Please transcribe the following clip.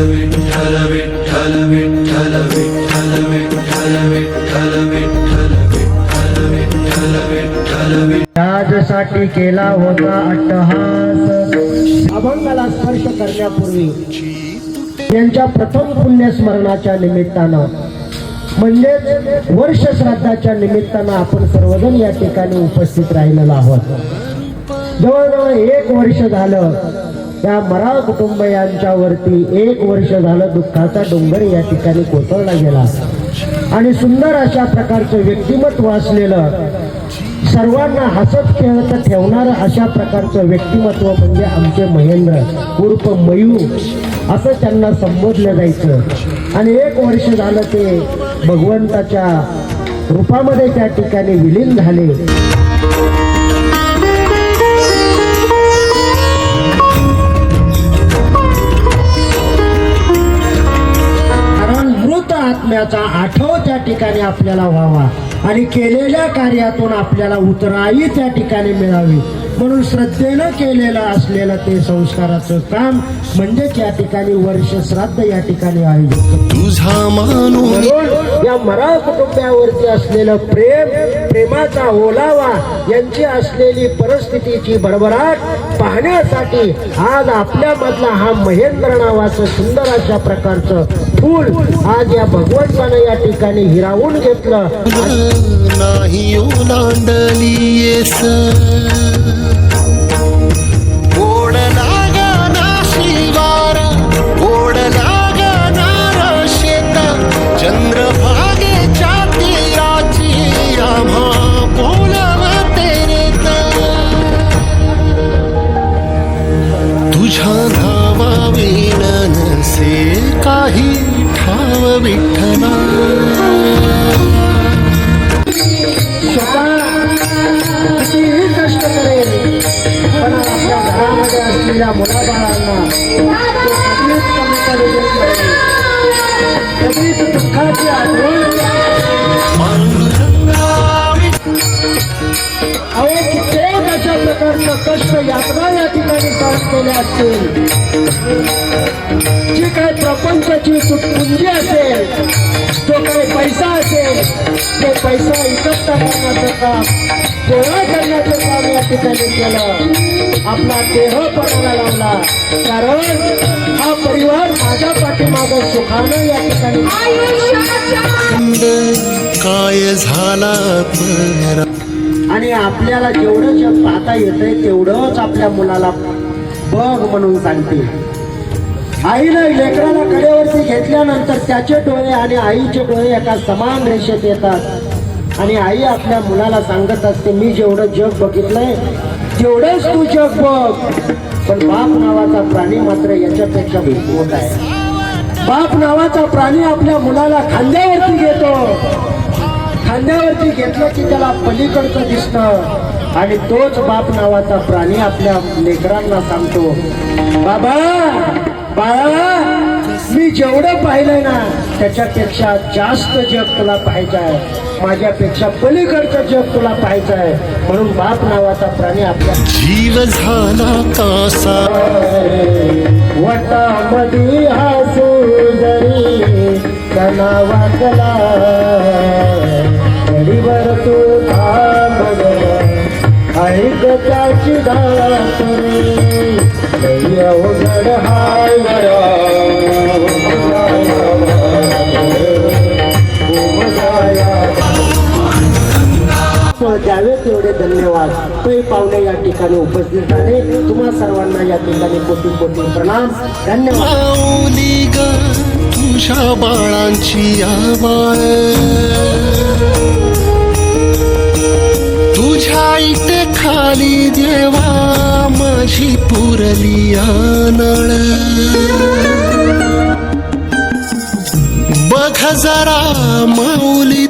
विठ्ठल विठ्ठल विठ्ठल विठ्ठल विठ्ठल विठ्ठल विठ्ठल विठ्ठल विठ्ठल विठ्ठल राजसाठी केला होता अट्टहास। अभंगाला स्पर्श करण्यापूर्वी त्यांच्या प्रथम पुण्यस्मरणाच्या निमित्तानं म्हणजेच वर्ष श्राद्धाच्या निमित्तानं आपण सर्वजण या ठिकाणी उपस्थित राहिलेलो आहोत। जवळजवळ 1 वर्ष झालं त्या मराळ कुटुंबियांच्यावरती 1 वर्ष झालं दुःखाचा डोंगर या ठिकाणी कोसळला गेला आणि सुंदर अशा प्रकारचं व्यक्तिमत्व असलेलं सर्वांना हसत खेळत ठेवणारं अशा प्रकारचं व्यक्तिमत्व म्हणजे आमचे महेंद्र उर्फ मयू असं त्यांना संबोधलं जायचं। आणि 1 वर्ष झालं ते भगवंताच्या रूपामध्ये त्या ठिकाणी विलीन झाले। आत्म्याचा आठव त्या ठिकाणी आपल्याला व्हावा आणि केलेल्या कार्यातून आपल्याला उतराई त्या ठिकाणी मिळावी म्हणून श्रद्धेनं केलेलं असलेलं ते संस्काराचं काम म्हणजे त्या ठिकाणी वर्ष श्राद्ध या ठिकाणी आयोजित तुझा मानून या मराळ कुटुंबावरती असलेलं प्रेमाचा ओलावा यांची असलेली परिस्थितीची भरभराट पाहण्यासाठी आज आपल्या मधला हा महेंद्र नावाचं सुंदर अशा प्रकारचं फूल आज या भगवंतानं या ठिकाणी हिरावून घेतलं। नाही ओलांडलीयेस ओढ लागा शिवार ओढ लागा शेत चंद्रभागेच्या तीराची आम्हा बोलवते रे तुझ्या नावाविण नसे काही ठाव विठ्ठला कितीही कष्ट करेल पण आपल्या घरामध्ये असलेल्या मुलाबाळांना कधीच कमी करू देत नाही, कधीच दुःखाची आठवण कित्येक अशा प्रकारचं कष्ट यातना या ठिकाणी सहन केले असतील। जी काय प्रपंचाची तुटपुंजी असेल, जो काही पैसा असेल ते पैसा एकत्र करण्याचं काम गोळा करण्याचं काम या ठिकाणी केलं। आपला देह पणाला लावला कारण हा परिवार माझ्या पाठीमागं सुखानं या ठिकाणी काय झाला आणि आपल्याला जेवढं जग पाहता येतंय तेवढंच आपल्या मुलाला बघ म्हणून सांगते। आईनं लेकराला कडेवरती घेतल्यानंतर त्याचे डोळे आणि आईचे डोळे एका समान रेषेत येतात आणि आई आपल्या मुलाला सांगत असते मी जेवढं जग बघितलंय तेवढंच तू जग बघ, पण बाप नावाचा प्राणी मात्र याच्यापेक्षा मोठा आहे। बाप नावाचा प्राणी आपल्या मुलाला खांद्यावरती घेतो, खांद्यावरती घेतलं की त्याला पलीकडचं दिसतं आणि तोच बाप नावाचा प्राणी आपल्या लेकरांना सांगतो बाबा बाळा मी जेवढं पाहिलंय ना त्याच्यापेक्षा जास्त जग तुला पाहायचं आहे, माझ्यापेक्षा पलीकडचं जग तुला पाहायचं आहे म्हणून बाप नावाचा प्राणी आपल्या जीव झाला कासा वटामध्ये हसू जरी त्यांना वाचला गडीवर तू थांब ऐक त्याची धातरी अवघड हाय द्यावे तेवढे धन्यवाद। ते पाहुणे या ठिकाणी उपस्थित झाले, तुम्हा सर्वांना या ठिकाणी कोटी कोटी प्रणाम, धन्यवाद। तुझ्या बाळांची आवाळ तुझ्या इथे खाली देवा माझी पुरली नळ बघ जरा माऊली